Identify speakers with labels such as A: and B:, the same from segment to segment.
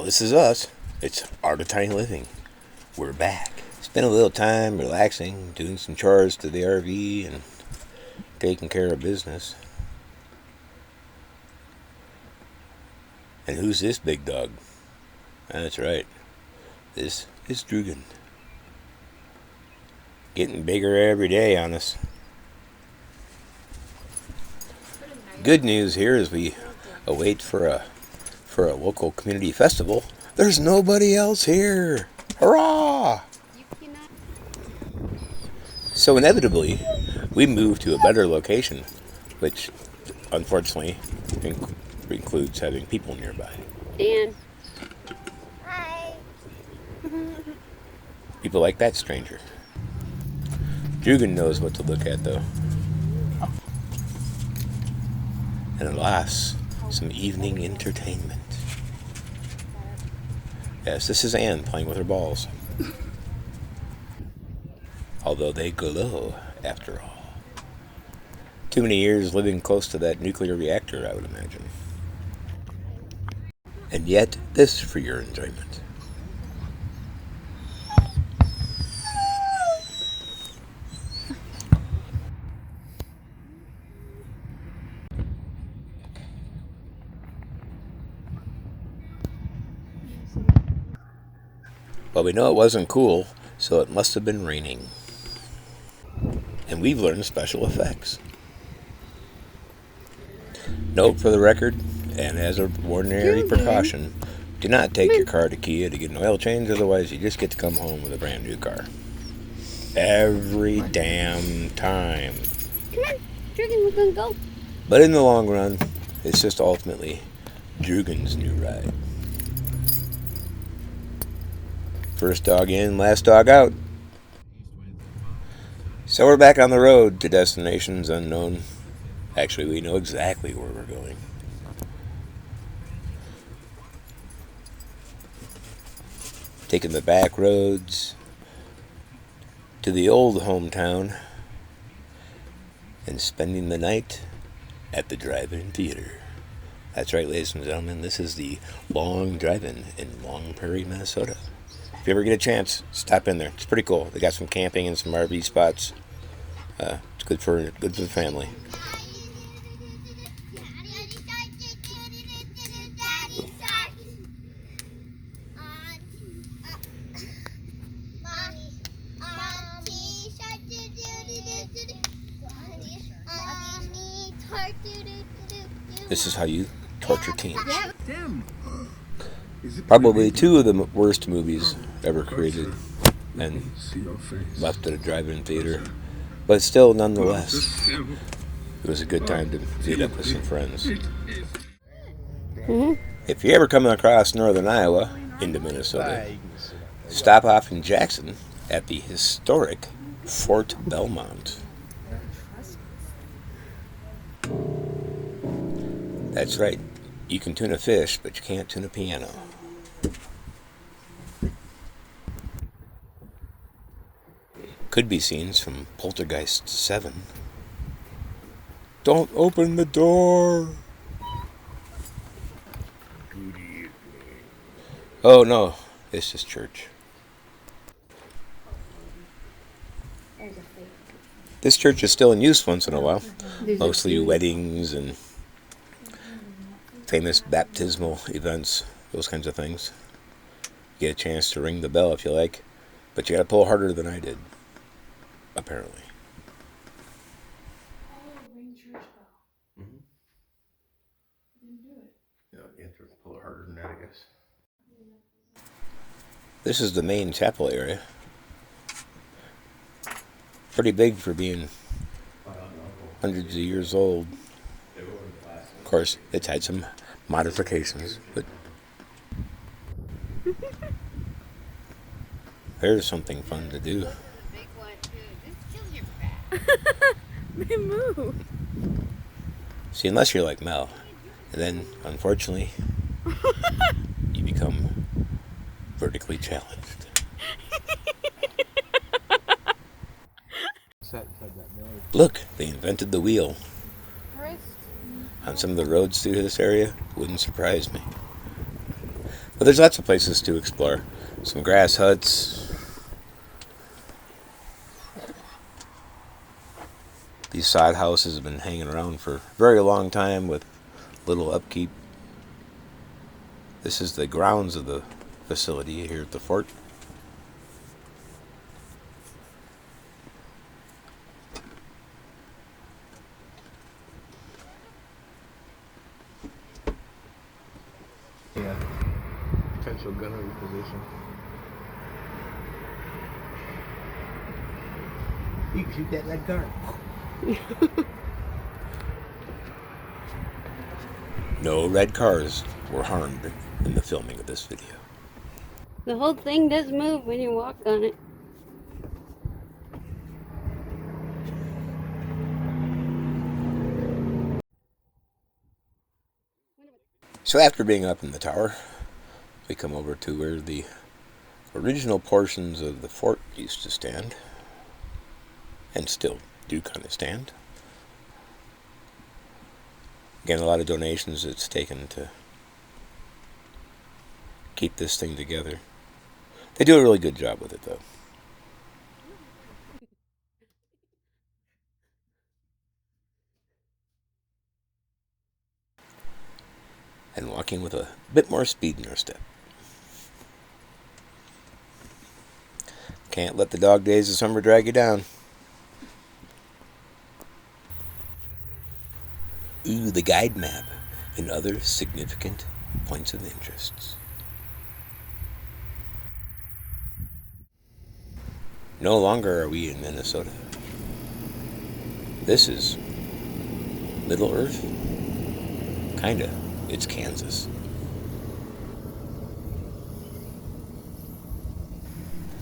A: Well, this is us. It's artoftinyliving. We're back. Spent a little time relaxing, doing some chores to the RV, and taking care of business. And who's this big dog? That's right. This is Drugan. Getting bigger every day on us. Good news here as we await for a local community festival. There's nobody else here. Hurrah! So inevitably, we moved to a better location, which unfortunately includes having people nearby.
B: Dan.
C: Hi.
A: People like that stranger. Drugan knows what to look at, though. And alas, some evening entertainment. Yes, this is Anne playing with her balls. Although they glow, after all. Too many years living close to that nuclear reactor, I would imagine. And yet, this for your enjoyment. Well, we know it wasn't cool, so it must have been raining. And we've learned special effects. Note for the record, and as a ordinary precaution, do not take your car to Kia to get an oil change, otherwise you just get to come home with a brand new car. Every damn time.
B: Come on, Drugan, we're gonna go.
A: But in the long run, it's just ultimately Drugan's new ride. First dog in, last dog out. So we're back on the road to destinations unknown. Actually, we know exactly where we're going. Taking the back roads to the old hometown and spending the night at the drive-in theater. That's right, ladies and gentlemen, this is the Long Drive-In in Long Prairie, Minnesota. If you ever get a chance, stop in there. It's pretty cool. They got some camping and some RV spots. It's good for the family. This is how you torture teens. Probably two of the worst movies ever created and left at a drive-in theater. But still, nonetheless, it was a good time to meet up with some friends. If you ever come across northern Iowa into Minnesota, stop off in Jackson at the historic Fort Belmont. That's right. You can tune a fish, but you can't tune a piano. Could be scenes from Poltergeist 7. Don't open the door! Oh no, it's just church. This church is still in use once in a while. Mostly weddings and famous baptismal events, those kinds of things. You get a chance to ring the bell if you like, but you gotta pull harder than I did, apparently.
D: Ring church bell. I didn't do it.
A: Yeah, you have to pull it harder than that, I guess. This is the main chapel area. Pretty big for being hundreds of years old. Of course, it's had some modifications, but there's something fun to do.
B: They move.
A: See, unless you're like Mel, and then, unfortunately, you become vertically challenged. Look, they invented the wheel. On some of the roads through this area, wouldn't surprise me. But there's lots of places to explore. Some grass huts. These sod houses have been hanging around for a very long time with little upkeep. This is the grounds of the facility here at the fort. Yeah, potential gunnery position. You can shoot that red car. No red cars were harmed in the filming of this video.
B: The whole thing does move when you walk on it.
A: So after being up in the tower, we come over to where the original portions of the fort used to stand, and still do kind of stand. Again, a lot of donations it's taken to keep this thing together. They do a really good job with it, though. And walking with a bit more speed in our step. Can't let the dog days of summer drag you down. Ooh, the guide map and other significant points of interest. No longer are we in Minnesota. This is Middle Earth. Kinda. It's Kansas.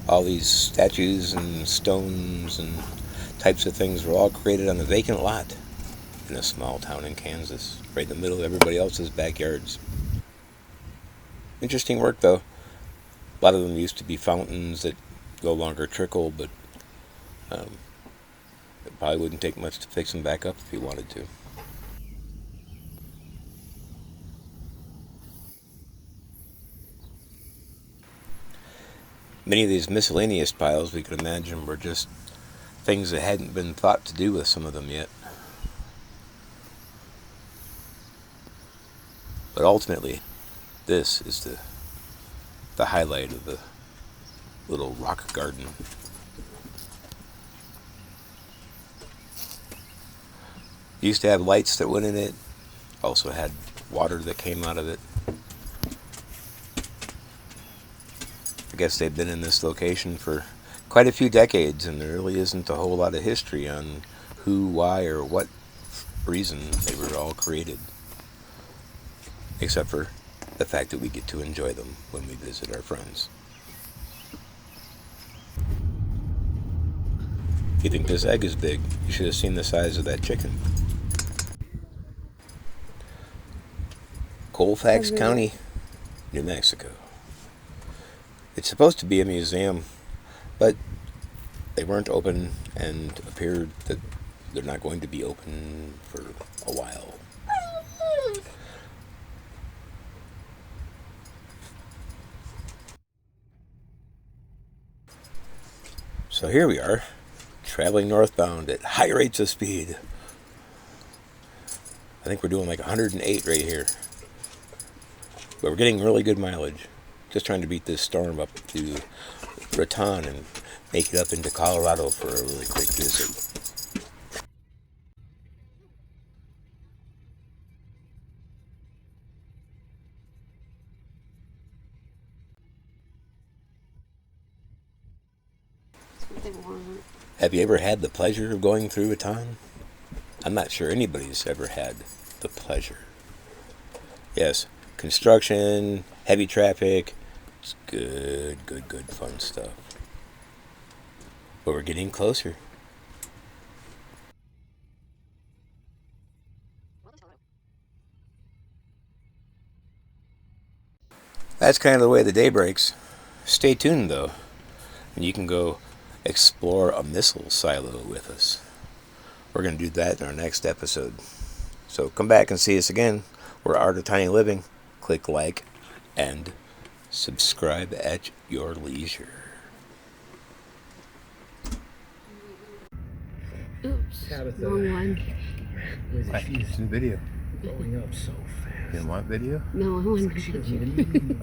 A: All these statues and stones and types of things were all created on a vacant lot in a small town in Kansas, right in the middle of everybody else's backyards. Interesting work, though. A lot of them used to be fountains that no longer trickle, but it probably wouldn't take much to fix them back up if you wanted to. Many of these miscellaneous piles, we could imagine, were just things that hadn't been thought to do with some of them yet. But ultimately, this is the highlight of the little rock garden. Used to have lights that went in it, also had water that came out of it. I guess they've been in this location for quite a few decades, and there really isn't a whole lot of history on who, why, or what reason they were all created. Except for the fact that we get to enjoy them when we visit our friends. If you think this egg is big, you should have seen the size of that chicken. Colfax County, New Mexico. It's supposed to be a museum, but they weren't open and appeared that they're not going to be open for a while. So here we are, traveling northbound at high rates of speed. I think we're doing like 108 right here. But we're getting really good mileage. Just trying to beat this storm up to Raton and make it up into Colorado for a really quick visit. Have you ever had the pleasure of going through Raton? I'm not sure anybody's ever had the pleasure. Yes, construction, heavy traffic, it's good fun stuff. But we're getting closer. That's kind of the way the day breaks. Stay tuned, though, and you can go explore a missile silo with us. We're going to do that in our next episode. So come back and see us again. We're Art of Tiny Living. Click like and Subscribe at your leisure.
B: Oops.
E: Tabitha.
B: Wrong one.
E: Where's she?
A: It's in video.
E: Growing up so fast.
A: You want video?
B: No, I want
E: She
B: to
E: doesn't
B: picture.
E: even need